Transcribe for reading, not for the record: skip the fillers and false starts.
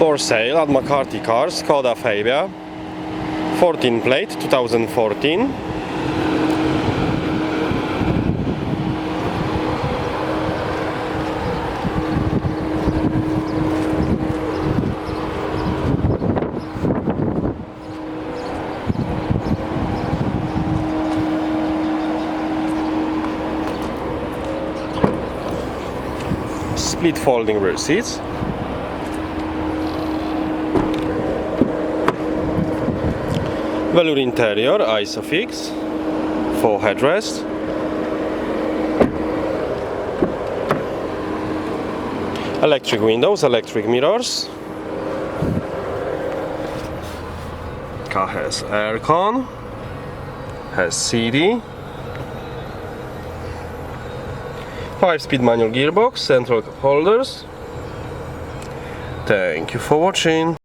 For sale at McCarthy Cars, Skoda Fabia, 14 plate, 2014. Split folding rear seats. Velour interior, Isofix, 4 headrests. Electric windows, electric mirrors. Car has aircon, has CD, 5-speed manual gearbox, central cup holders. Thank you for watching.